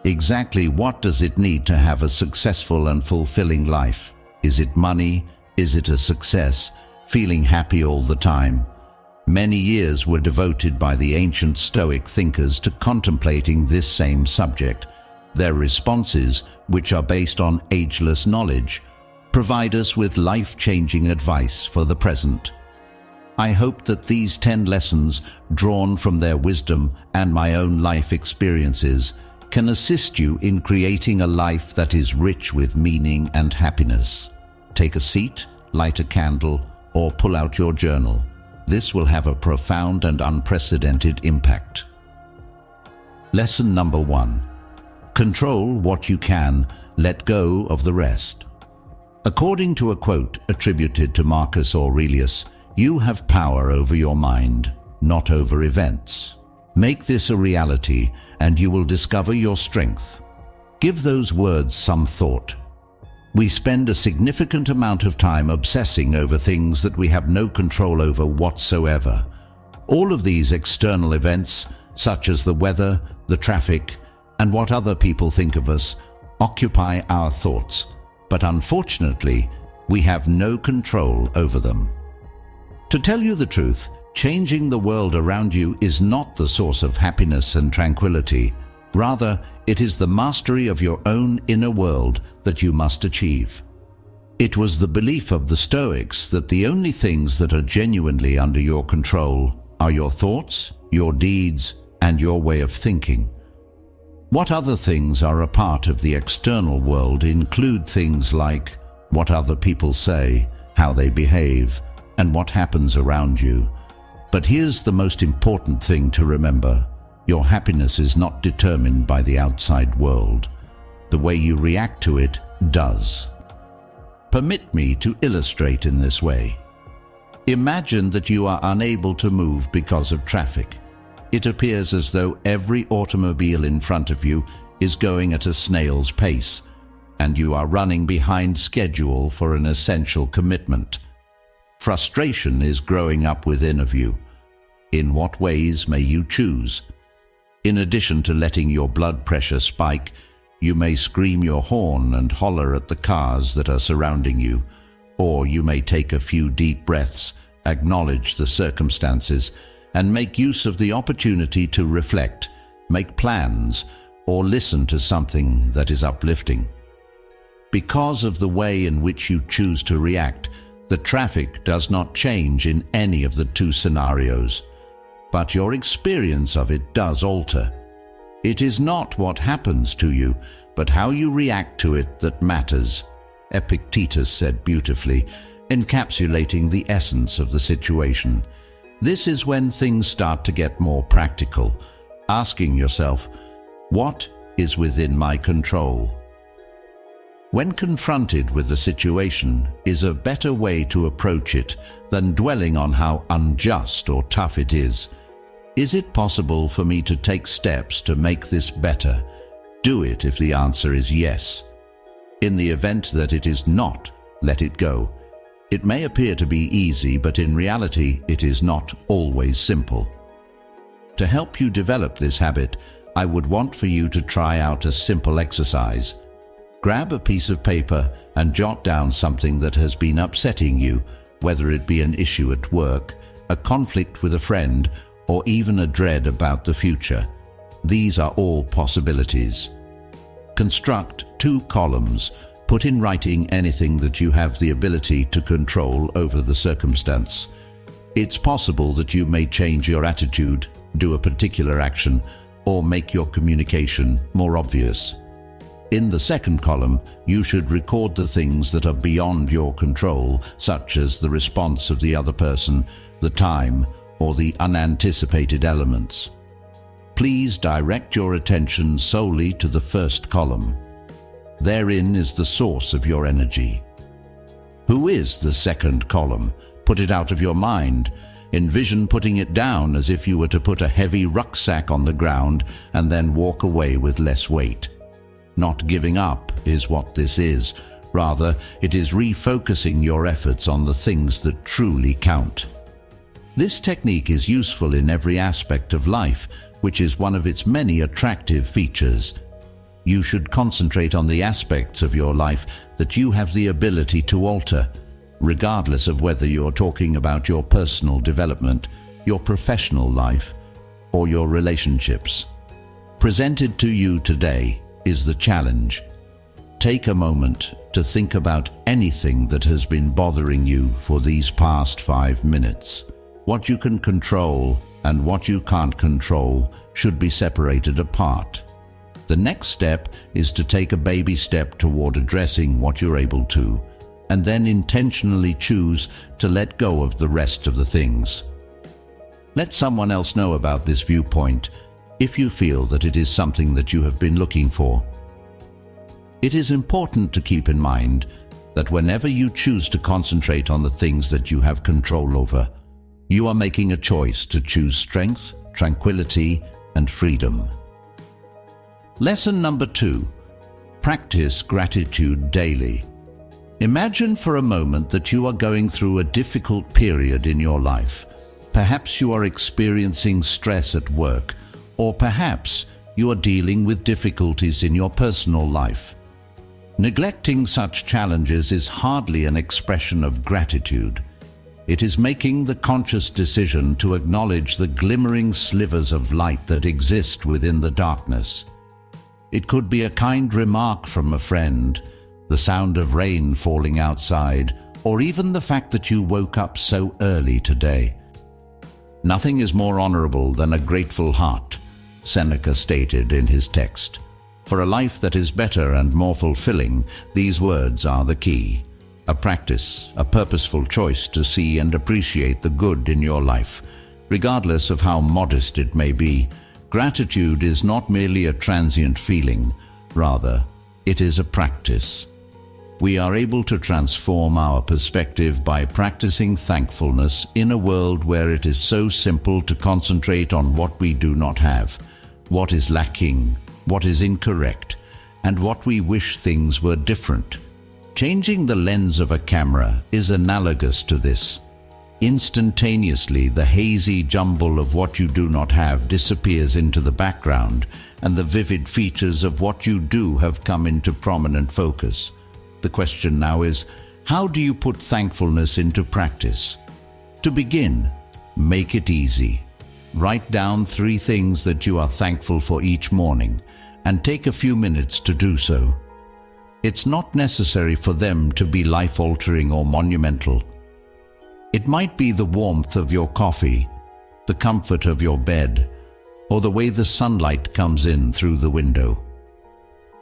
Exactly what does it need to have a successful and fulfilling life? Is it money? Is it a success? Feeling happy all the time? Many years were devoted by the ancient Stoic thinkers to contemplating this same subject. Their responses, which are based on ageless knowledge, provide us with life-changing advice for the present. I hope that these 10 lessons, drawn from their wisdom and my own life experiences, can assist you in creating a life that is rich with meaning and happiness. Take a seat, light a candle, or pull out your journal. This will have a profound and unprecedented impact. Lesson number 1. Control what you can, let go of the rest. According to a quote attributed to Marcus Aurelius, you have power over your mind, not over events. Make this a reality, and you will discover your strength. Give those words some thought. We spend a significant amount of time obsessing over things that we have no control over whatsoever. All of these external events, such as the weather, the traffic, and what other people think of us, occupy our thoughts, but unfortunately, we have no control over them. To tell you the truth, changing the world around you is not the source of happiness and tranquility. Rather, it is the mastery of your own inner world that you must achieve. It was the belief of the Stoics that the only things that are genuinely under your control are your thoughts, your deeds, and your way of thinking. What other things are a part of the external world include things like what other people say, how they behave, and what happens around you. But here's the most important thing to remember. Your happiness is not determined by the outside world. The way you react to it does. Permit me to illustrate in this way. Imagine that you are unable to move because of traffic. It appears as though every automobile in front of you is going at a snail's pace, and you are running behind schedule for an essential commitment. Frustration is growing up within of you. In what ways may you choose? In addition to letting your blood pressure spike, you may scream your horn and holler at the cars that are surrounding you, or you may take a few deep breaths, acknowledge the circumstances, and make use of the opportunity to reflect, make plans, or listen to something that is uplifting. Because of the way in which you choose to react, the traffic does not change in any of the two scenarios, but your experience of it does alter. It is not what happens to you, but how you react to it that matters, Epictetus said beautifully, encapsulating the essence of the situation. This is when things start to get more practical, asking yourself, what is within my control? When confronted with the situation is a better way to approach it than dwelling on how unjust or tough it is. Is it possible for me to take steps to make this better? Do it if the answer is yes. In the event that it is not, let it go. It may appear to be easy, but in reality it is not always simple. To help you develop this habit, I would want for you to try out a simple exercise. Grab a piece of paper and jot down something that has been upsetting you, whether it be an issue at work, a conflict with a friend, or even a dread about the future. These are all possibilities. Construct 2 columns. Put in writing anything that you have the ability to control over the circumstance. It's possible that you may change your attitude, do a particular action, or make your communication more obvious. In the second column, you should record the things that are beyond your control, such as the response of the other person, the time, or the unanticipated elements. Please direct your attention solely to the first column. Therein is the source of your energy. Who is the second column? Put it out of your mind. Envision putting it down as if you were to put a heavy rucksack on the ground and then walk away with less weight. Not giving up is what this is. Rather, it is refocusing your efforts on the things that truly count. This technique is useful in every aspect of life, which is one of its many attractive features. You should concentrate on the aspects of your life that you have the ability to alter, regardless of whether you're talking about your personal development, your professional life, or your relationships. Presented to you today is the challenge. Take a moment to think about anything that has been bothering you for these past 5 minutes. What you can control and what you can't control should be separated apart. The next step is to take a baby step toward addressing what you're able to, and then intentionally choose to let go of the rest of the things. Let someone else know about this viewpoint if you feel that it is something that you have been looking for. It is important to keep in mind that whenever you choose to concentrate on the things that you have control over, you are making a choice to choose strength, tranquility, and freedom. Lesson number 2. Practice gratitude daily. Imagine for a moment that you are going through a difficult period in your life. Perhaps you are experiencing stress at work, or perhaps you are dealing with difficulties in your personal life. Neglecting such challenges is hardly an expression of gratitude. It is making the conscious decision to acknowledge the glimmering slivers of light that exist within the darkness. It could be a kind remark from a friend, the sound of rain falling outside, or even the fact that you woke up so early today. Nothing is more honorable than a grateful heart, Seneca stated in his text. For a life that is better and more fulfilling, these words are the key. A practice, a purposeful choice to see and appreciate the good in your life, regardless of how modest it may be. Gratitude is not merely a transient feeling, rather, it is a practice. We are able to transform our perspective by practicing thankfulness in a world where it is so simple to concentrate on what we do not have, what is lacking, what is incorrect, and what we wish things were different. Changing the lens of a camera is analogous to this. Instantaneously, the hazy jumble of what you do not have disappears into the background, and the vivid features of what you do have come into prominent focus. The question now is, how do you put thankfulness into practice? To begin, make it easy. Write down 3 things that you are thankful for each morning, and take a few minutes to do so. It's not necessary for them to be life-altering or monumental. It might be the warmth of your coffee, the comfort of your bed, or the way the sunlight comes in through the window.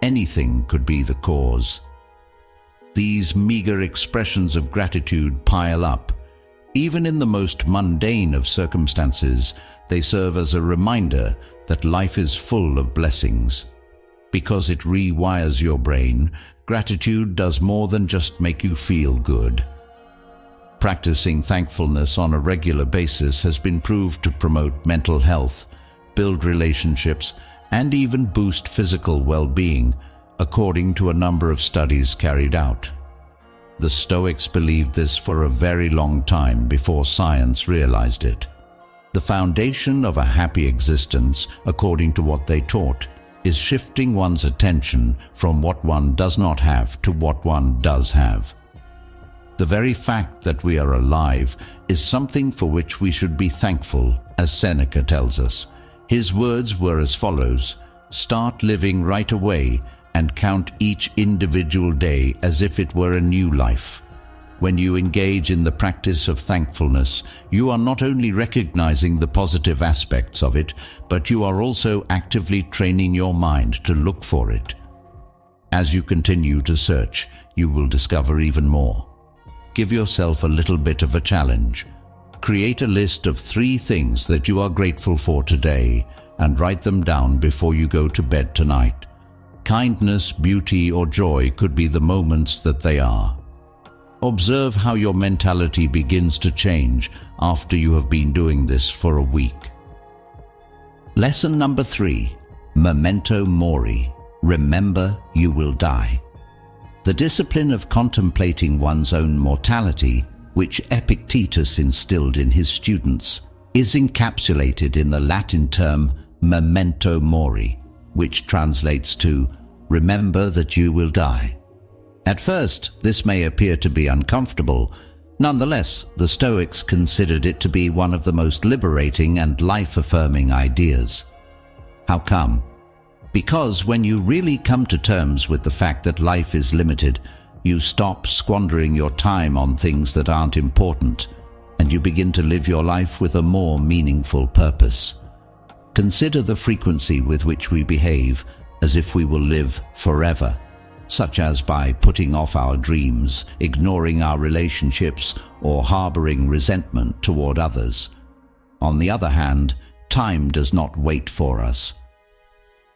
Anything could be the cause. These meager expressions of gratitude pile up. Even in the most mundane of circumstances, they serve as a reminder that life is full of blessings. Because it rewires your brain, gratitude does more than just make you feel good. Practicing thankfulness on a regular basis has been proved to promote mental health, build relationships, and even boost physical well-being, according to a number of studies carried out. The Stoics believed this for a very long time before science realized it. The foundation of a happy existence, according to what they taught, is shifting one's attention from what one does not have to what one does have. The very fact that we are alive is something for which we should be thankful, as Seneca tells us. His words were as follows: "Start living right away and count each individual day as if it were a new life." When you engage in the practice of thankfulness, you are not only recognizing the positive aspects of it, but you are also actively training your mind to look for it. As you continue to search, you will discover even more. Give yourself a little bit of a challenge. Create a list of 3 things that you are grateful for today and write them down before you go to bed tonight. Kindness, beauty, or joy could be the moments that they are. Observe how your mentality begins to change after you have been doing this for a week. Lesson number 3. Memento mori. Remember, you will die. The discipline of contemplating one's own mortality, which Epictetus instilled in his students, is encapsulated in the Latin term memento mori, which translates to remember that you will die. At first, this may appear to be uncomfortable. Nonetheless, the Stoics considered it to be one of the most liberating and life-affirming ideas. How come? Because when you really come to terms with the fact that life is limited, you stop squandering your time on things that aren't important, and you begin to live your life with a more meaningful purpose. Consider the frequency with which we behave as if we will live forever, such as by putting off our dreams, ignoring our relationships, or harboring resentment toward others. On the other hand, time does not wait for us.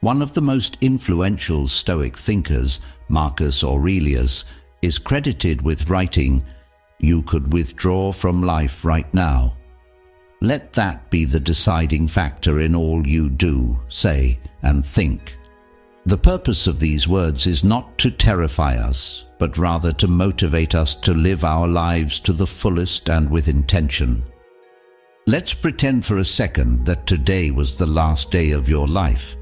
One of the most influential Stoic thinkers, Marcus Aurelius, is credited with writing, "You could withdraw from life right now." Let that be the deciding factor in all you do, say, and think. The purpose of these words is not to terrify us, but rather to motivate us to live our lives to the fullest and with intention. Let's pretend for a second that today was the last day of your life.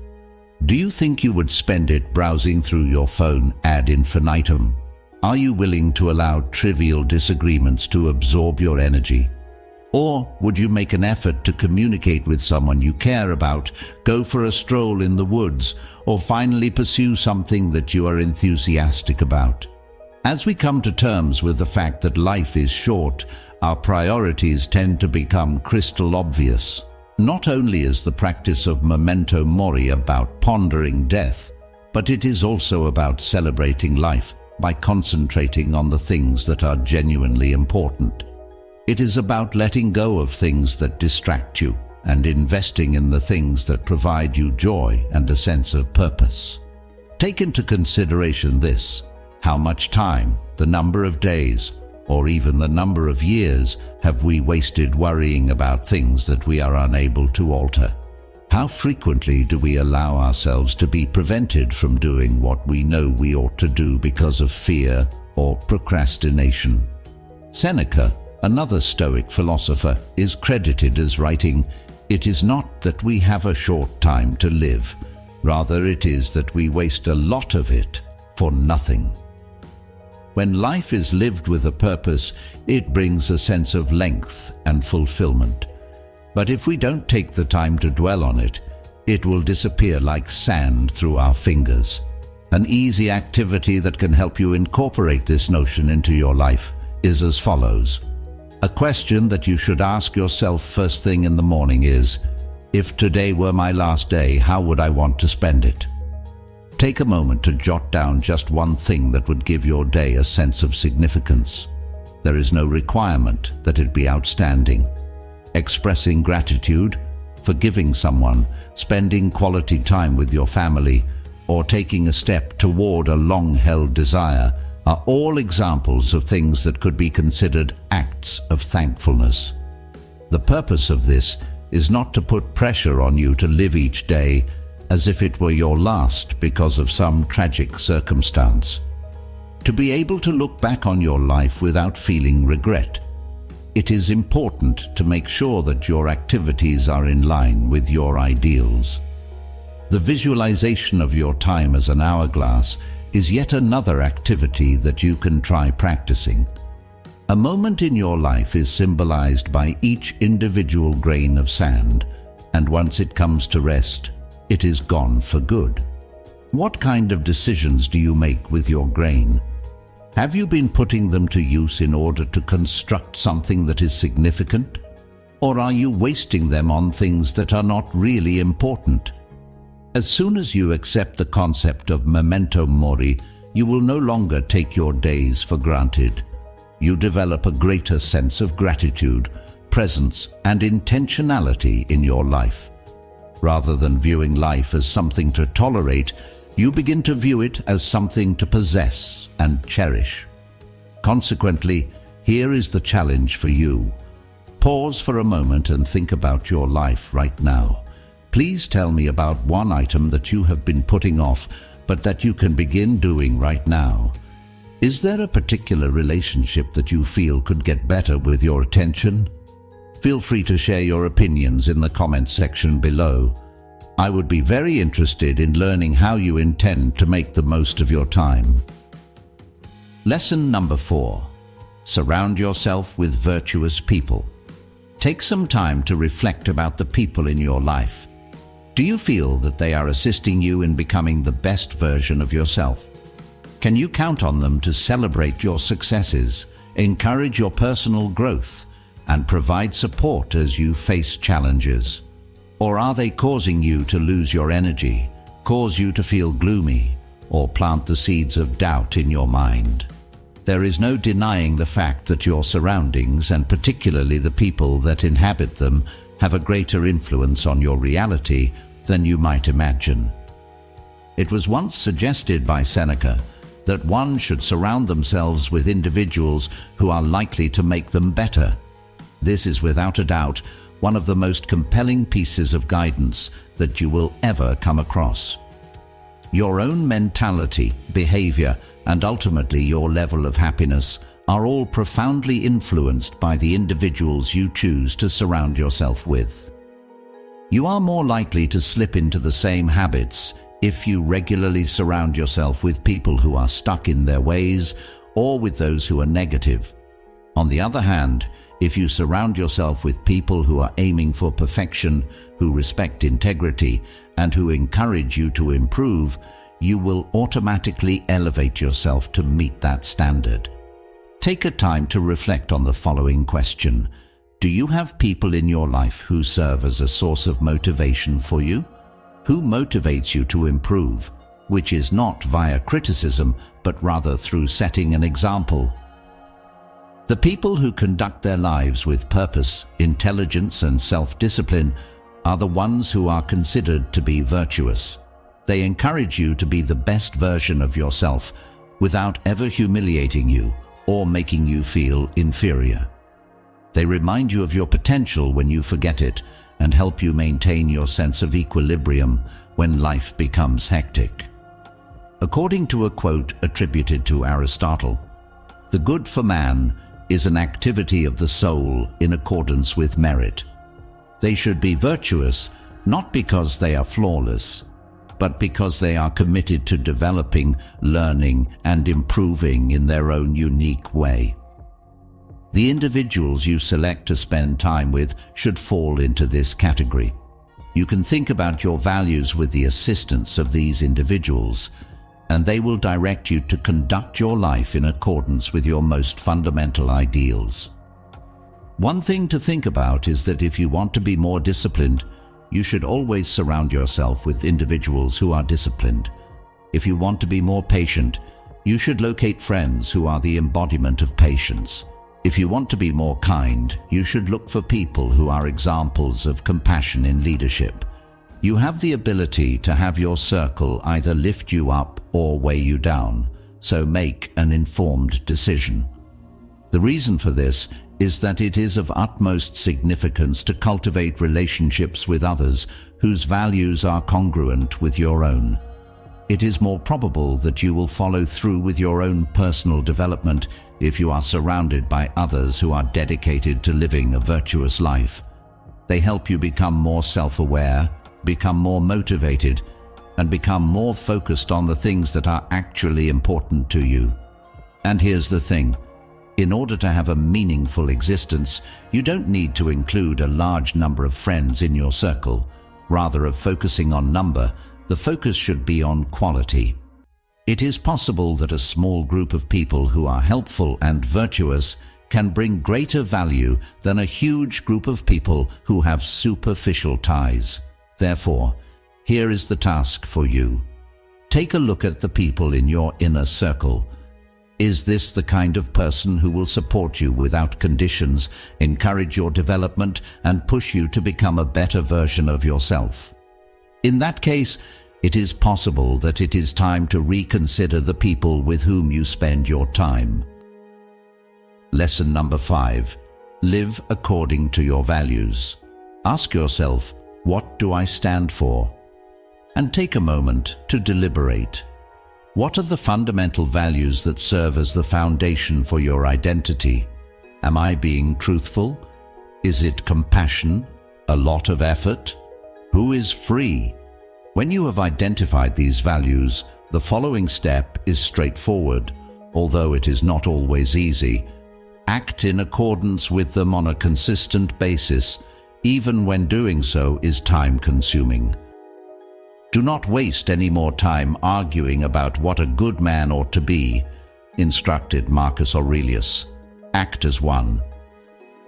Do you think you would spend it browsing through your phone ad infinitum? Are you willing to allow trivial disagreements to absorb your energy? Or would you make an effort to communicate with someone you care about, go for a stroll in the woods, or finally pursue something that you are enthusiastic about? As we come to terms with the fact that life is short, our priorities tend to become crystal obvious. Not only is the practice of memento mori about pondering death, but it is also about celebrating life by concentrating on the things that are genuinely important. It is about letting go of things that distract you and investing in the things that provide you joy and a sense of purpose. Take into consideration this: how much time, the number of days, or even the number of years have we wasted worrying about things that we are unable to alter? How frequently do we allow ourselves to be prevented from doing what we know we ought to do because of fear or procrastination? Seneca, another Stoic philosopher, is credited as writing, "It is not that we have a short time to live, rather it is that we waste a lot of it for nothing." When life is lived with a purpose, it brings a sense of length and fulfillment. But if we don't take the time to dwell on it, it will disappear like sand through our fingers. An easy activity that can help you incorporate this notion into your life is as follows. A question that you should ask yourself first thing in the morning is, if today were my last day, how would I want to spend it? Take a moment to jot down just one thing that would give your day a sense of significance. There is no requirement that it be outstanding. Expressing gratitude, forgiving someone, spending quality time with your family, or taking a step toward a long-held desire are all examples of things that could be considered acts of thankfulness. The purpose of this is not to put pressure on you to live each day as if it were your last because of some tragic circumstance. To be able to look back on your life without feeling regret. It is important to make sure that your activities are in line with your ideals. The visualization of your time as an hourglass is yet another activity that you can try practicing. A moment in your life is symbolized by each individual grain of sand, and once it comes to rest, it is gone for good. What kind of decisions do you make with your grain? Have you been putting them to use in order to construct something that is significant? Or are you wasting them on things that are not really important? As soon as you accept the concept of memento mori, you will no longer take your days for granted. You develop a greater sense of gratitude, presence, and intentionality in your life. Rather than viewing life as something to tolerate, you begin to view it as something to possess and cherish. Consequently, here is the challenge for you. Pause for a moment and think about your life right now. Please tell me about one item that you have been putting off, but that you can begin doing right now. Is there a particular relationship that you feel could get better with your attention? Feel free to share your opinions in the comments section below. I would be very interested in learning how you intend to make the most of your time. Lesson number 4. Surround yourself with virtuous people. Take some time to reflect about the people in your life. Do you feel that they are assisting you in becoming the best version of yourself? Can you count on them to celebrate your successes, encourage your personal growth, and provide support as you face challenges? Or are they causing you to lose your energy, cause you to feel gloomy, or plant the seeds of doubt in your mind? There is no denying the fact that your surroundings, and particularly the people that inhabit them, have a greater influence on your reality than you might imagine. It was once suggested by Seneca that one should surround themselves with individuals who are likely to make them better. This is without a doubt one of the most compelling pieces of guidance that you will ever come across. Your own mentality, behavior, and ultimately your level of happiness are all profoundly influenced by the individuals you choose to surround yourself with. You are more likely to slip into the same habits if you regularly surround yourself with people who are stuck in their ways or with those who are negative. On the other hand, if you surround yourself with people who are aiming for perfection, who respect integrity, and who encourage you to improve, you will automatically elevate yourself to meet that standard. Take a time to reflect on the following question. Do you have people in your life who serve as a source of motivation for you? Who motivates you to improve, which is not via criticism, but rather through setting an example? The people who conduct their lives with purpose, intelligence, and self-discipline are the ones who are considered to be virtuous. They encourage you to be the best version of yourself without ever humiliating you or making you feel inferior. They remind you of your potential when you forget it and help you maintain your sense of equilibrium when life becomes hectic. According to a quote attributed to Aristotle, "The good for man is an activity of the soul in accordance with merit." They should be virtuous not because they are flawless, but because they are committed to developing, learning, and improving in their own unique way. The individuals you select to spend time with should fall into this category. You can think about your values with the assistance of these individuals, and they will direct you to conduct your life in accordance with your most fundamental ideals. One thing to think about is that if you want to be more disciplined, you should always surround yourself with individuals who are disciplined. If you want to be more patient, you should locate friends who are the embodiment of patience. If you want to be more kind, you should look for people who are examples of compassion in leadership. You have the ability to have your circle either lift you up or weigh you down, so make an informed decision. The reason for this is that it is of utmost significance to cultivate relationships with others whose values are congruent with your own. It is more probable that you will follow through with your own personal development if you are surrounded by others who are dedicated to living a virtuous life. They help you become more self-aware, become more motivated, and become more focused on the things that are actually important to you. And here's the thing. In order to have a meaningful existence, you don't need to include a large number of friends in your circle. Rather than focusing on number, the focus should be on quality. It is possible that a small group of people who are helpful and virtuous can bring greater value than a huge group of people who have superficial ties. Therefore, here is the task for you. Take a look at the people in your inner circle. Is this the kind of person who will support you without conditions, encourage your development, and push you to become a better version of yourself? In that case, it is possible that it is time to reconsider the people with whom you spend your time. Lesson number 5. Live according to your values. Ask yourself, what do I stand for? And take a moment to deliberate. What are the fundamental values that serve as the foundation for your identity? Am I being truthful? Is it compassion? A lot of effort? Who is free? When you have identified these values, the following step is straightforward, although it is not always easy. Act in accordance with them on a consistent basis, even when doing so is time-consuming. Do not waste any more time arguing about what a good man ought to be, instructed Marcus Aurelius. Act as one.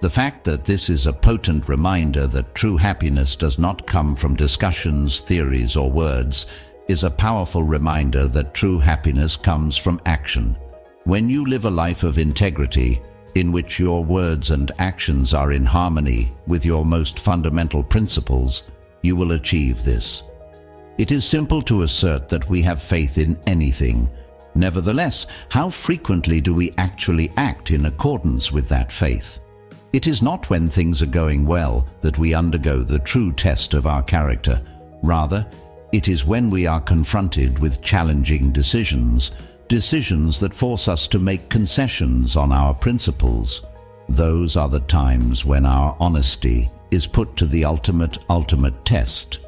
The fact that this is a potent reminder that true happiness does not come from discussions, theories, or words is a powerful reminder that true happiness comes from action. When you live a life of integrity, in which your words and actions are in harmony with your most fundamental principles, you will achieve this. It is simple to assert that we have faith in anything. Nevertheless, how frequently do we actually act in accordance with that faith? It is not when things are going well that we undergo the true test of our character. Rather, it is when we are confronted with challenging decisions that force us to make concessions on our principles. Those are the times when our honesty is put to the ultimate test.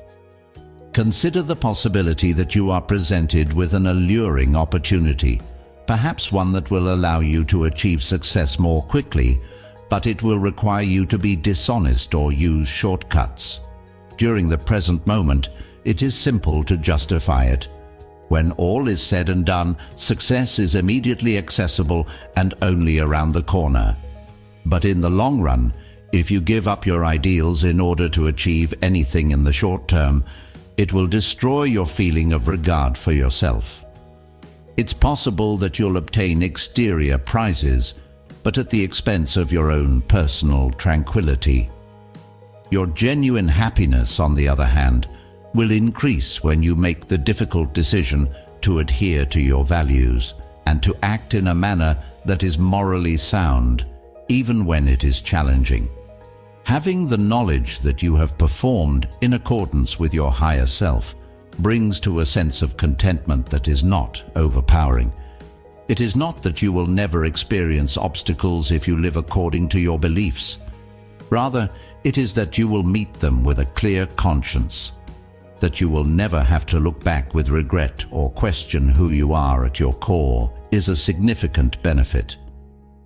Consider the possibility that you are presented with an alluring opportunity, perhaps one that will allow you to achieve success more quickly, but it will require you to be dishonest or use shortcuts. During the present moment, it is simple to justify it. When all is said and done, success is immediately accessible and only around the corner. But in the long run, if you give up your ideals in order to achieve anything in the short term, it will destroy your feeling of regard for yourself. It's possible that you'll obtain exterior prizes, but at the expense of your own personal tranquility. Your genuine happiness, on the other hand, will increase when you make the difficult decision to adhere to your values and to act in a manner that is morally sound, even when it is challenging. Having the knowledge that you have performed in accordance with your higher self brings to a sense of contentment that is not overpowering. It is not that you will never experience obstacles if you live according to your beliefs. Rather, it is that you will meet them with a clear conscience, that you will never have to look back with regret or question who you are at your core is a significant benefit.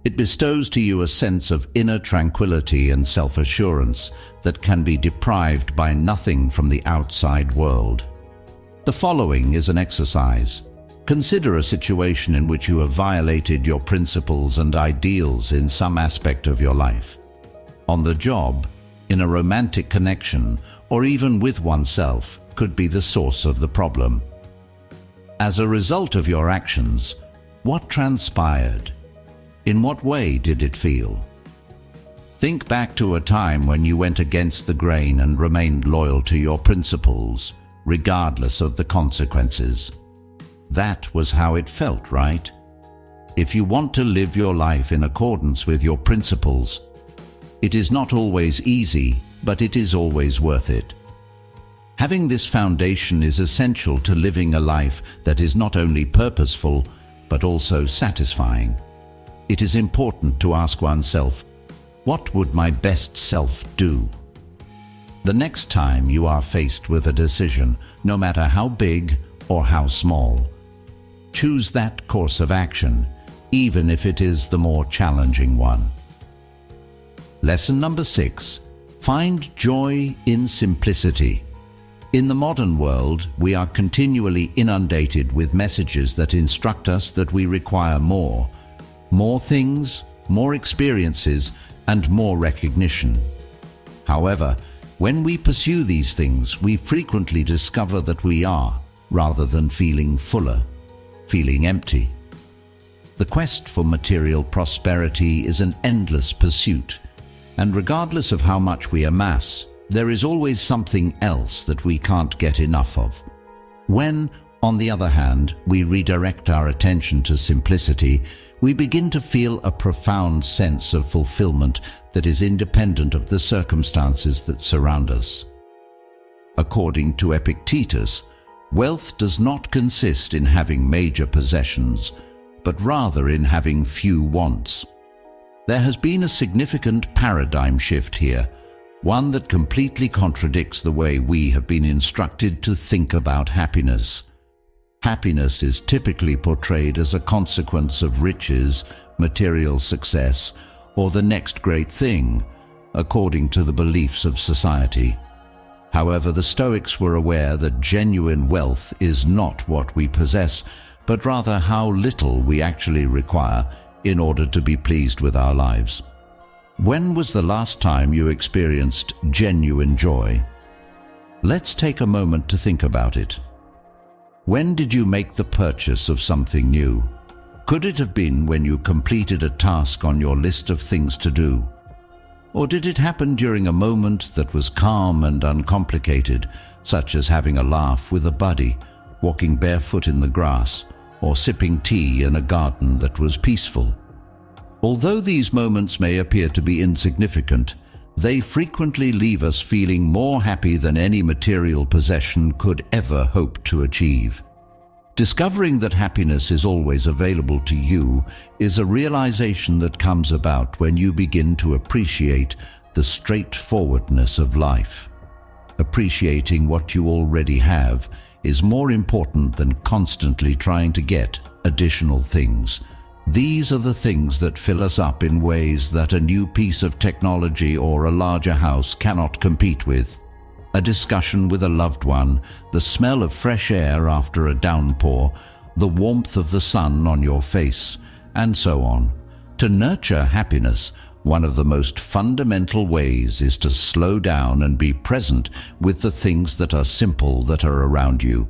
It bestows to you a sense of inner tranquility and self-assurance that can be deprived by nothing from the outside world. The following is an exercise. Consider a situation in which you have violated your principles and ideals in some aspect of your life. On the job, in a romantic connection, or even with oneself, could be the source of the problem. As a result of your actions, what transpired? In what way did it feel? Think back to a time when you went against the grain and remained loyal to your principles, regardless of the consequences. That was how it felt, right? If you want to live your life in accordance with your principles, it is not always easy, but it is always worth it. Having this foundation is essential to living a life that is not only purposeful, but also satisfying. It is important to ask oneself, what would my best self do? The next time you are faced with a decision, no matter how big or how small, choose that course of action, even if it is the more challenging one. Lesson number 6. Find joy in simplicity. In the modern world, we are continually inundated with messages that instruct us that we require more things, more experiences, and more recognition. However, when we pursue these things, we frequently discover that we are, rather than feeling fuller, feeling empty. The quest for material prosperity is an endless pursuit, and regardless of how much we amass, there is always something else that we can't get enough of. When, on the other hand, we redirect our attention to simplicity, we begin to feel a profound sense of fulfillment that is independent of the circumstances that surround us. According to Epictetus, wealth does not consist in having major possessions, but rather in having few wants. There has been a significant paradigm shift here. one that completely contradicts the way we have been instructed to think about happiness. Happiness is typically portrayed as a consequence of riches, material success, or the next great thing, according to the beliefs of society. However, the Stoics were aware that genuine wealth is not what we possess, but rather how little we actually require in order to be pleased with our lives. When was the last time you experienced genuine joy? Let's take a moment to think about it. When did you make the purchase of something new? Could it have been when you completed a task on your list of things to do? Or did it happen during a moment that was calm and uncomplicated, such as having a laugh with a buddy, walking barefoot in the grass, or sipping tea in a garden that was peaceful? Although these moments may appear to be insignificant, they frequently leave us feeling more happy than any material possession could ever hope to achieve. Discovering that happiness is always available to you is a realization that comes about when you begin to appreciate the straightforwardness of life. Appreciating what you already have is more important than constantly trying to get additional things. These are the things that fill us up in ways that a new piece of technology or a larger house cannot compete with. A discussion with a loved one, the smell of fresh air after a downpour, the warmth of the sun on your face, and so on. To nurture happiness, one of the most fundamental ways is to slow down and be present with the things that are simple that are around you.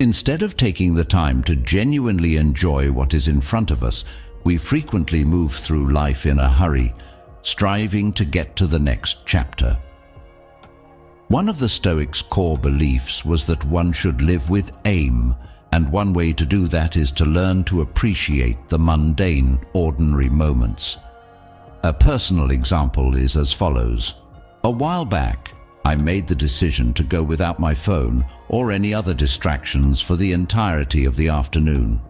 Instead of taking the time to genuinely enjoy what is in front of us, we frequently move through life in a hurry, striving to get to the next chapter. One of the Stoics' core beliefs was that one should live with aim, and one way to do that is to learn to appreciate the mundane, ordinary moments. A personal example is as follows. A while back, I made the decision to go without my phone or any other distractions for the entirety of the afternoon.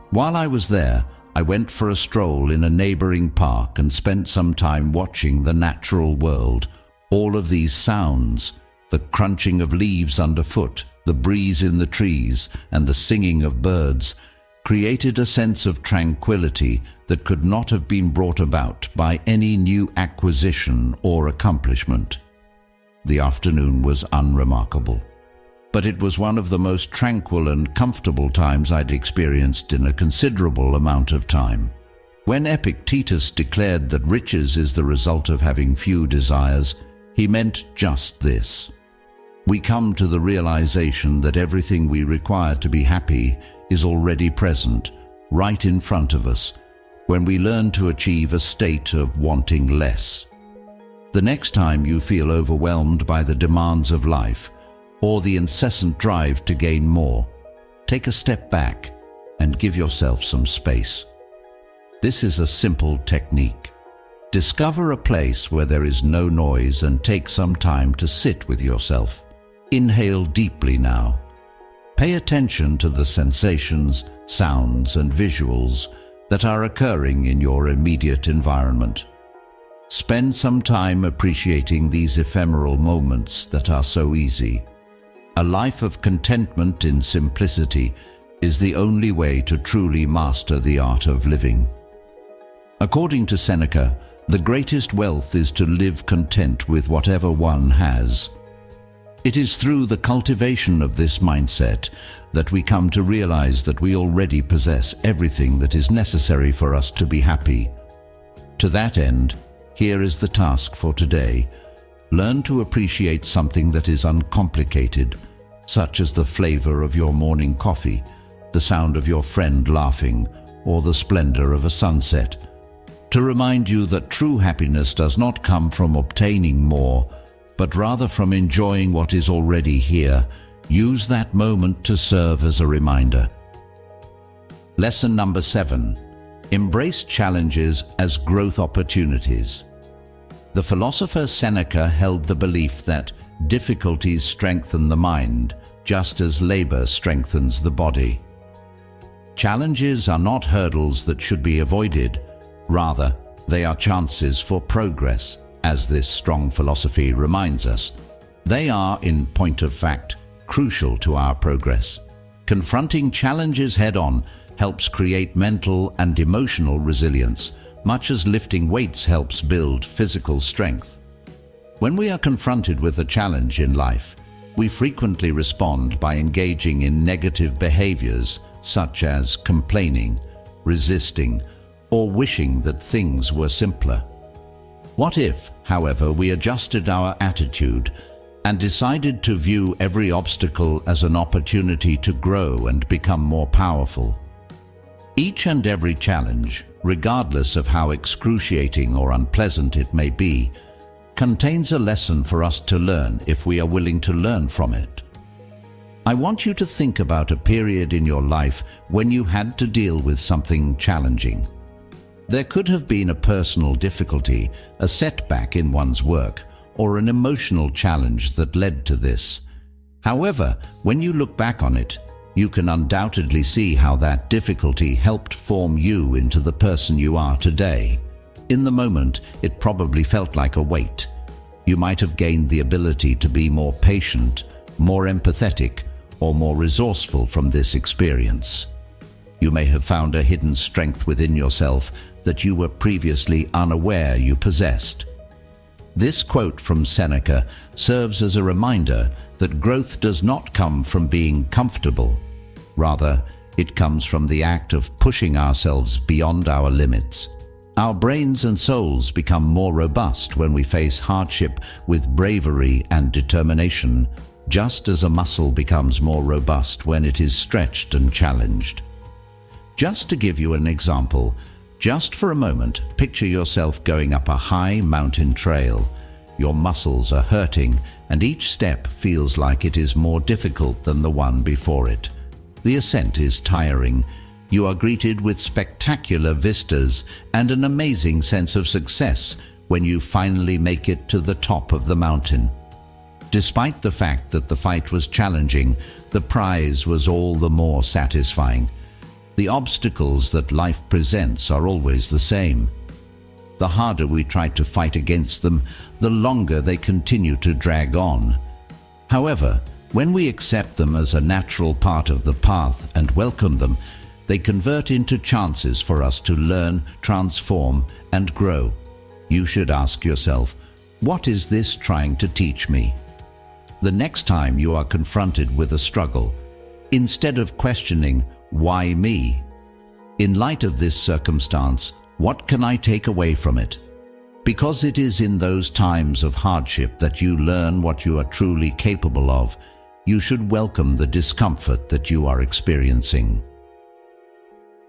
While I was there, I went for a stroll in a neighboring park and spent some time watching the natural world. All of these sounds, the crunching of leaves underfoot, the breeze in the trees, and the singing of birds, created a sense of tranquility that could not have been brought about by any new acquisition or accomplishment. The afternoon was unremarkable, but it was one of the most tranquil and comfortable times I'd experienced in a considerable amount of time. When Epictetus declared that riches is the result of having few desires, he meant just this. We come to the realization that everything we require to be happy is already present, right in front of us, when we learn to achieve a state of wanting less. The next time you feel overwhelmed by the demands of life or the incessant drive to gain more, take a step back and give yourself some space. This is a simple technique. Discover a place where there is no noise and take some time to sit with yourself. Inhale deeply now. Pay attention to the sensations, sounds, and visuals that are occurring in your immediate environment. Spend some time appreciating these ephemeral moments that are so easy. A life of contentment in simplicity is the only way to truly master the art of living. According to Seneca, the greatest wealth is to live content with whatever one has. It is through the cultivation of this mindset that we come to realize that we already possess everything that is necessary for us to be happy. To that end, here is the task for today. Learn to appreciate something that is uncomplicated, such as the flavor of your morning coffee, the sound of your friend laughing, or the splendor of a sunset. To remind you that true happiness does not come from obtaining more, but rather from enjoying what is already here. Use that moment to serve as a reminder. Lesson number 7. Embrace challenges as growth opportunities. The philosopher Seneca held the belief that difficulties strengthen the mind, just as labor strengthens the body. Challenges are not hurdles that should be avoided. Rather, they are chances for progress, as this strong philosophy reminds us. They are, in point of fact, crucial to our progress. Confronting challenges head-on helps create mental and emotional resilience, much as lifting weights helps build physical strength. When we are confronted with a challenge in life, we frequently respond by engaging in negative behaviors such as complaining, resisting, or wishing that things were simpler. What if, however, we adjusted our attitude and decided to view every obstacle as an opportunity to grow and become more powerful? Each and every challenge, regardless of how excruciating or unpleasant it may be, contains a lesson for us to learn if we are willing to learn from it. I want you to think about a period in your life when you had to deal with something challenging. There could have been a personal difficulty, a setback in one's work, or an emotional challenge that led to this. However, when you look back on it, you can undoubtedly see how that difficulty helped form you into the person you are today. In the moment, it probably felt like a weight. You might have gained the ability to be more patient, more empathetic, or more resourceful from this experience. You may have found a hidden strength within yourself that you were previously unaware you possessed. This quote from Seneca serves as a reminder that growth does not come from being comfortable. Rather, it comes from the act of pushing ourselves beyond our limits. Our brains and souls become more robust when we face hardship with bravery and determination, just as a muscle becomes more robust when it is stretched and challenged. Just to give you an example, just for a moment, picture yourself going up a high mountain trail. Your muscles are hurting, and each step feels like it is more difficult than the one before it. The ascent is tiring. You are greeted with spectacular vistas and an amazing sense of success when you finally make it to the top of the mountain. Despite the fact that the fight was challenging, the prize was all the more satisfying. The obstacles that life presents are always the same. The harder we try to fight against them, the longer they continue to drag on. However, when we accept them as a natural part of the path and welcome them, they convert into chances for us to learn, transform, and grow. You should ask yourself, what is this trying to teach me? The next time you are confronted with a struggle, instead of questioning, why me? In light of this circumstance, what can I take away from it? Because it is in those times of hardship that you learn what you are truly capable of, you should welcome the discomfort that you are experiencing.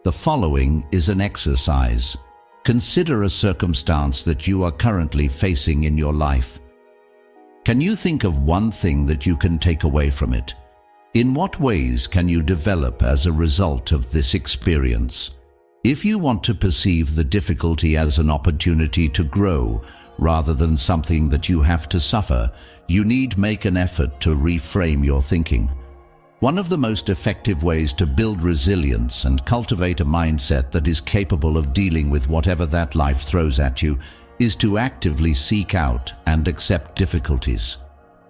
The following is an exercise. Consider a circumstance that you are currently facing in your life. Can you think of one thing that you can take away from it? In what ways can you develop as a result of this experience? If you want to perceive the difficulty as an opportunity to grow rather than something that you have to suffer, you need make an effort to reframe your thinking. One of the most effective ways to build resilience and cultivate a mindset that is capable of dealing with whatever that life throws at you is to actively seek out and accept difficulties.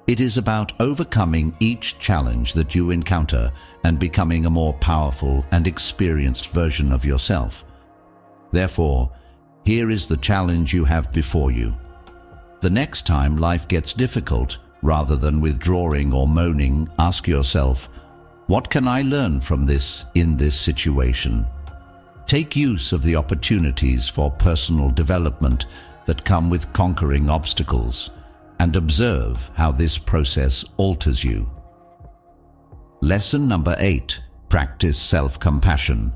It is about overcoming each challenge that you encounter and becoming a more powerful and experienced version of yourself. Therefore, here is the challenge you have before you. The next time life gets difficult, rather than withdrawing or moaning, ask yourself, what can I learn from this in this situation? Take use of the opportunities for personal development that come with conquering obstacles, and observe how this process alters you. Lesson number 8. Practice self-compassion.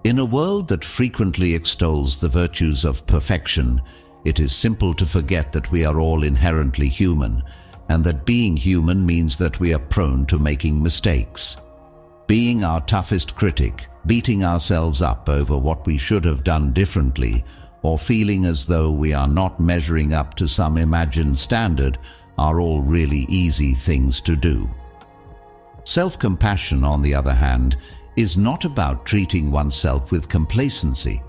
In a world that frequently extols the virtues of perfection, it is simple to forget that we are all inherently human, and that being human means that we are prone to making mistakes. Being our toughest critic, beating ourselves up over what we should have done differently, or feeling as though we are not measuring up to some imagined standard are all really easy things to do. Self-compassion, on the other hand, is not about treating oneself with complacency.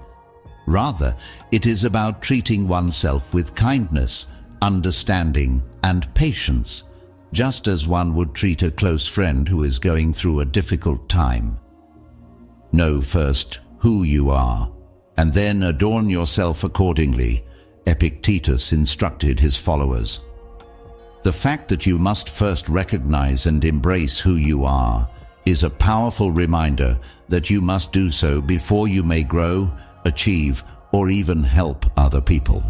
Rather, it is about treating oneself with kindness, understanding, and patience, just as one would treat a close friend who is going through a difficult time. Know first who you are, and then adorn yourself accordingly, Epictetus instructed his followers. The fact that you must first recognize and embrace who you are is a powerful reminder that you must do so before you may grow, achieve, or even help other people.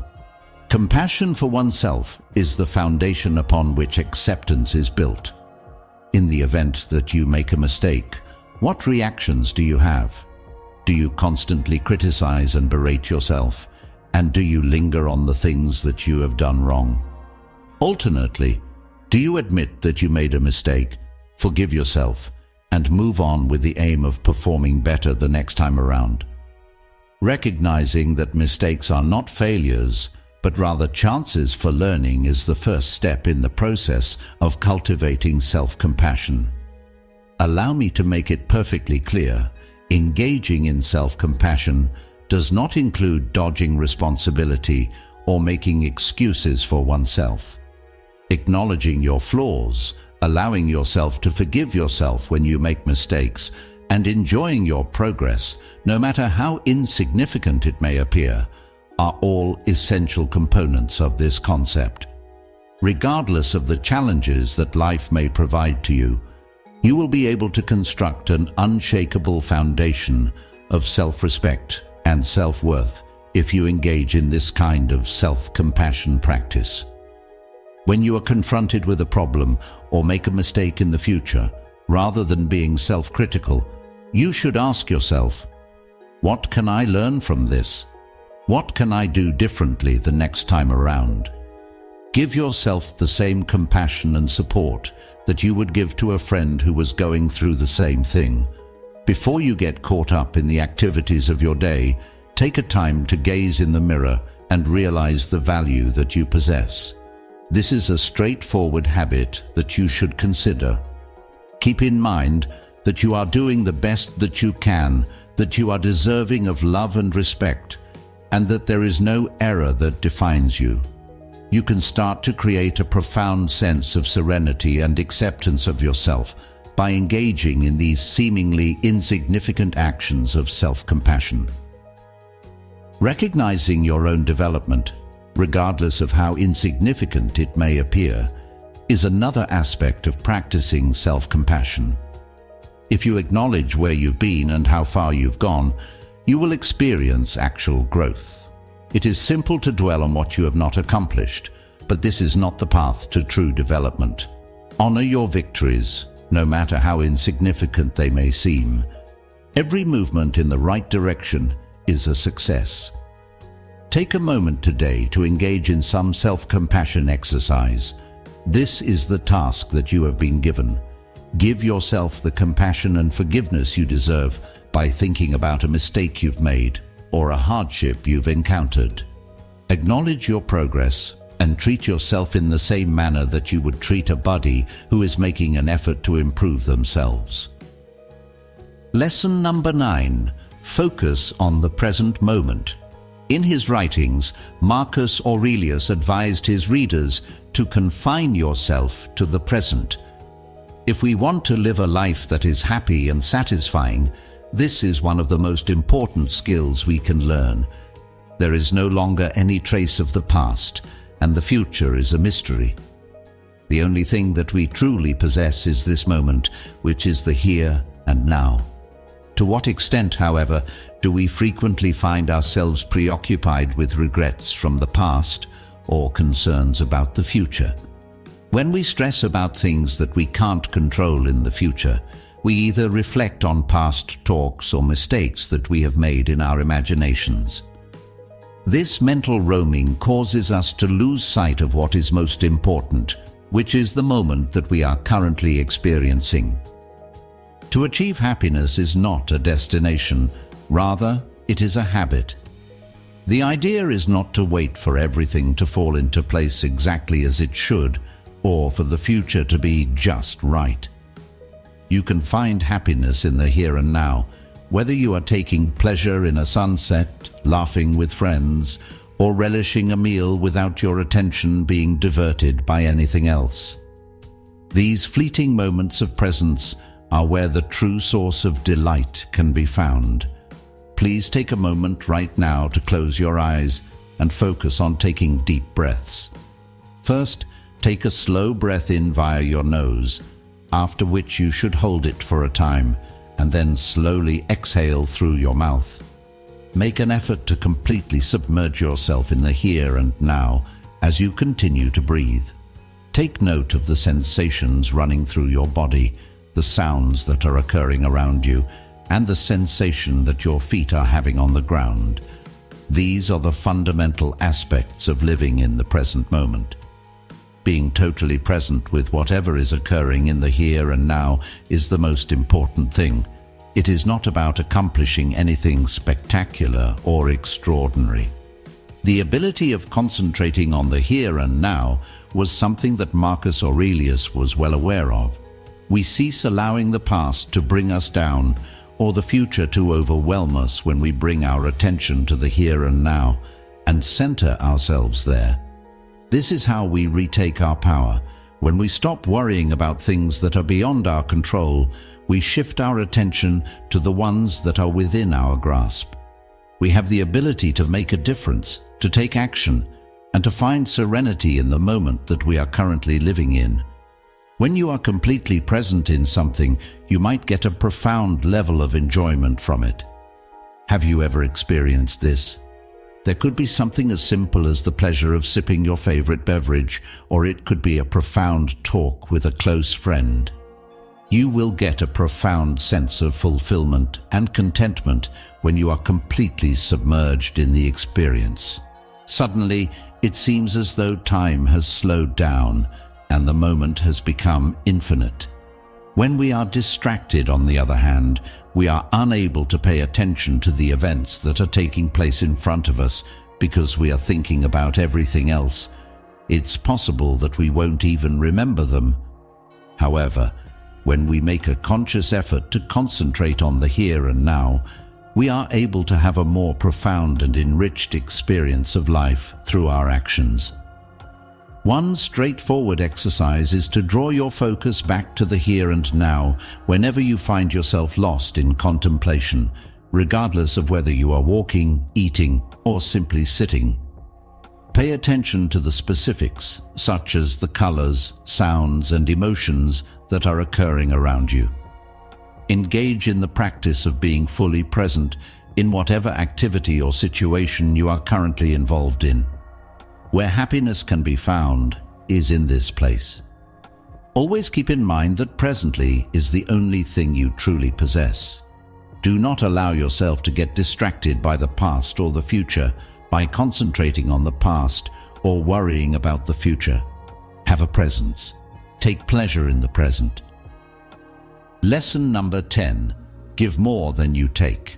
Compassion for oneself is the foundation upon which acceptance is built. In the event that you make a mistake, what reactions do you have? Do you constantly criticize and berate yourself? And do you linger on the things that you have done wrong? Alternately, do you admit that you made a mistake, forgive yourself, and move on with the aim of performing better the next time around? Recognizing that mistakes are not failures, but rather chances for learning is the first step in the process of cultivating self-compassion. Allow me to make it perfectly clear, engaging in self-compassion does not include dodging responsibility or making excuses for oneself. Acknowledging your flaws, allowing yourself to forgive yourself when you make mistakes, and enjoying your progress, no matter how insignificant it may appear, are all essential components of this concept. Regardless of the challenges that life may provide to you, you will be able to construct an unshakable foundation of self-respect and self-worth if you engage in this kind of self-compassion practice. When you are confronted with a problem or make a mistake in the future, rather than being self-critical, you should ask yourself, what can I learn from this? What can I do differently the next time around? Give yourself the same compassion and support that you would give to a friend who was going through the same thing. Before you get caught up in the activities of your day, take a time to gaze in the mirror and realize the value that you possess. This is a straightforward habit that you should consider. Keep in mind that you are doing the best that you can, that you are deserving of love and respect, and that there is no error that defines you. You can start to create a profound sense of serenity and acceptance of yourself by engaging in these seemingly insignificant actions of self-compassion. Recognizing your own development, regardless of how insignificant it may appear, is another aspect of practicing self-compassion. If you acknowledge where you've been and how far you've gone, you will experience actual growth. It is simple to dwell on what you have not accomplished, but this is not the path to true development. Honor your victories, no matter how insignificant they may seem. Every movement in the right direction is a success. Take a moment today to engage in some self-compassion exercise. This is the task that you have been given. Give yourself the compassion and forgiveness you deserve by thinking about a mistake you've made or a hardship you've encountered. Acknowledge your progress and treat yourself in the same manner that you would treat a buddy who is making an effort to improve themselves. Lesson number 9. Focus on the present moment. In his writings, Marcus Aurelius advised his readers to confine yourself to the present. If we want to live a life that is happy and satisfying, this is one of the most important skills we can learn. There is no longer any trace of the past, and the future is a mystery. The only thing that we truly possess is this moment, which is the here and now. To what extent, however, do we frequently find ourselves preoccupied with regrets from the past or concerns about the future? When we stress about things that we can't control in the future, we either reflect on past talks or mistakes that we have made in our imaginations. This mental roaming causes us to lose sight of what is most important, which is the moment that we are currently experiencing. To achieve happiness is not a destination, rather, it is a habit. The idea is not to wait for everything to fall into place exactly as it should, or for the future to be just right. You can find happiness in the here and now, Whether you are taking pleasure in a sunset, laughing with friends, or relishing a meal without your attention being diverted by anything else. These fleeting moments of presence are where the true source of delight can be found. Please take a moment right now to close your eyes and focus on taking deep breaths. First, take a slow breath in via your nose, after which you should hold it for a time, and then slowly exhale through your mouth. Make an effort to completely submerge yourself in the here and now as you continue to breathe. Take note of the sensations running through your body, the sounds that are occurring around you, and the sensation that your feet are having on the ground. These are the fundamental aspects of living in the present moment. Being totally present with whatever is occurring in the here and now is the most important thing. It is not about accomplishing anything spectacular or extraordinary. The ability of concentrating on the here and now was something that Marcus Aurelius was well aware of. We cease allowing the past to bring us down or the future to overwhelm us when we bring our attention to the here and now and center ourselves there. This is how we retake our power. When we stop worrying about things that are beyond our control, we shift our attention to the ones that are within our grasp. We have the ability to make a difference, to take action, and to find serenity in the moment that we are currently living in. When you are completely present in something, you might get a profound level of enjoyment from it. Have you ever experienced this? There could be something as simple as the pleasure of sipping your favorite beverage, or it could be a profound talk with a close friend. You will get a profound sense of fulfillment and contentment when you are completely submerged in the experience. Suddenly, it seems as though time has slowed down and the moment has become infinite. When we are distracted, on the other hand, we are unable to pay attention to the events that are taking place in front of us because we are thinking about everything else. It's possible that we won't even remember them. However, when we make a conscious effort to concentrate on the here and now, we are able to have a more profound and enriched experience of life through our actions. One straightforward exercise is to draw your focus back to the here and now whenever you find yourself lost in contemplation, regardless of whether you are walking, eating, or simply sitting. Pay attention to the specifics, such as the colors, sounds, and emotions that are occurring around you. Engage in the practice of being fully present in whatever activity or situation you are currently involved in. Where happiness can be found is in this place. Always keep in mind that presently is the only thing you truly possess. Do not allow yourself to get distracted by the past or the future by concentrating on the past or worrying about the future. Have a presence. Take pleasure in the present. Lesson number 10. Give more than you take.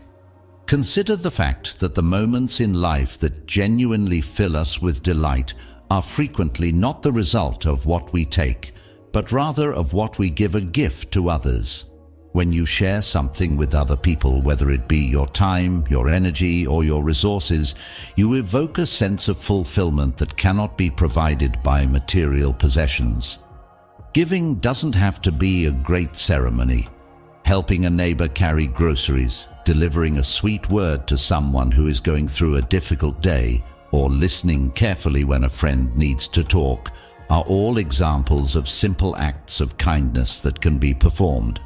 Consider the fact that the moments in life that genuinely fill us with delight are frequently not the result of what we take, but rather of what we give a gift to others. When you share something with other people, whether it be your time, your energy, or your resources, you evoke a sense of fulfillment that cannot be provided by material possessions. Giving doesn't have to be a great ceremony. Helping a neighbor carry groceries, delivering a sweet word to someone who is going through a difficult day, or listening carefully when a friend needs to talk, are all examples of simple acts of kindness that can be performed.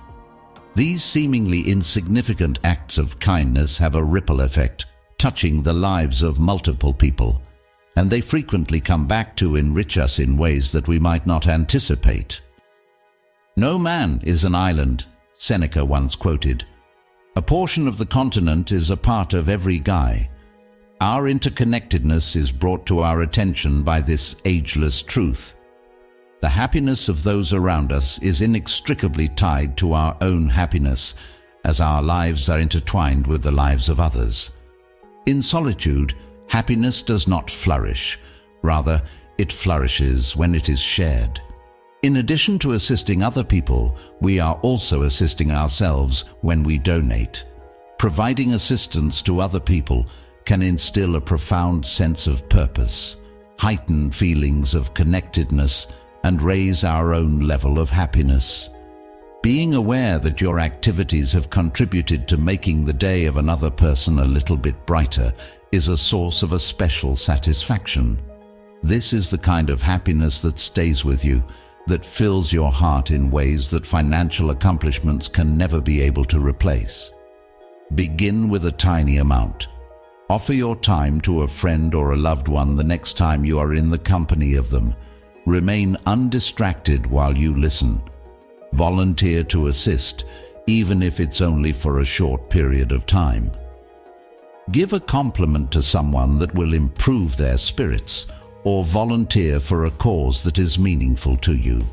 These seemingly insignificant acts of kindness have a ripple effect, touching the lives of multiple people, and they frequently come back to enrich us in ways that we might not anticipate. "No man is an island," Seneca once quoted. "A portion of the continent is a part of every guy." Our interconnectedness is brought to our attention by this ageless truth. The happiness of those around us is inextricably tied to our own happiness, as our lives are intertwined with the lives of others. In solitude, happiness does not flourish. Rather, it flourishes when it is shared. In addition to assisting other people, we are also assisting ourselves when we donate. Providing assistance to other people can instill a profound sense of purpose, heighten feelings of connectedness, and raise our own level of happiness. Being aware that your activities have contributed to making the day of another person a little bit brighter is a source of a special satisfaction. This is the kind of happiness that stays with you, that fills your heart in ways that financial accomplishments can never be able to replace. Begin with a tiny amount. Offer your time to a friend or a loved one the next time you are in the company of them. Remain undistracted while you listen. Volunteer to assist, even if it's only for a short period of time. Give a compliment to someone that will improve their spirits, or volunteer for a cause that is meaningful to you.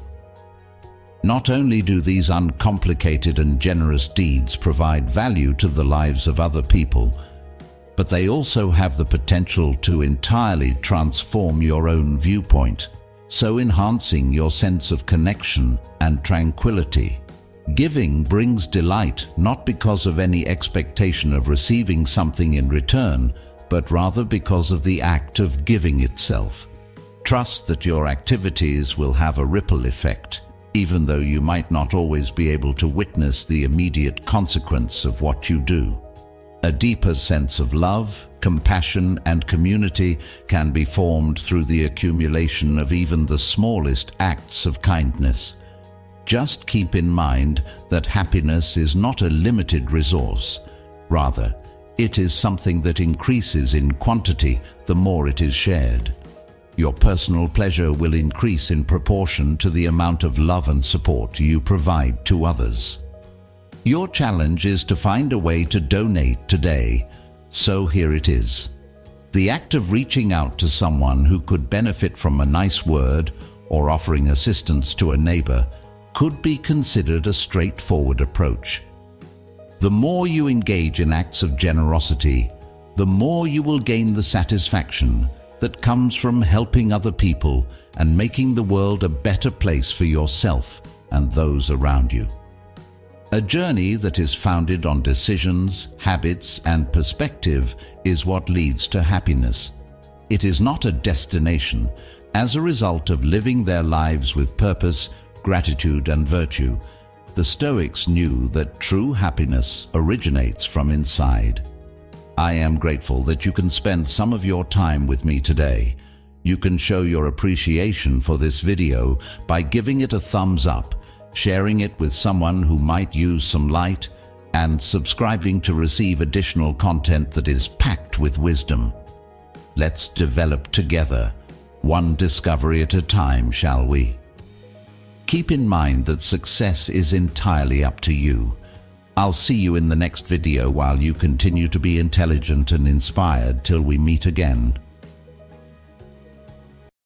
Not only do these uncomplicated and generous deeds provide value to the lives of other people, but they also have the potential to entirely transform your own viewpoint, so enhancing your sense of connection and tranquility. Giving brings delight not because of any expectation of receiving something in return, but rather because of the act of giving itself. Trust that your activities will have a ripple effect, even though you might not always be able to witness the immediate consequence of what you do. A deeper sense of love, compassion, and community can be formed through the accumulation of even the smallest acts of kindness. Just keep in mind that happiness is not a limited resource. Rather, it is something that increases in quantity the more it is shared. Your personal pleasure will increase in proportion to the amount of love and support you provide to others. Your challenge is to find a way to donate today, so here it is. The act of reaching out to someone who could benefit from a nice word or offering assistance to a neighbor could be considered a straightforward approach. The more you engage in acts of generosity, the more you will gain the satisfaction that comes from helping other people and making the world a better place for yourself and those around you. A journey that is founded on decisions, habits, and perspective is what leads to happiness. It is not a destination. As a result of living their lives with purpose, gratitude, and virtue, the Stoics knew that true happiness originates from inside. I am grateful that you can spend some of your time with me today. You can show your appreciation for this video by giving it a thumbs up, sharing it with someone who might use some light, and subscribing to receive additional content that is packed with wisdom. Let's develop together, one discovery at a time, shall we? Keep in mind that success is entirely up to you. I'll see you in the next video while you continue to be intelligent and inspired till we meet again.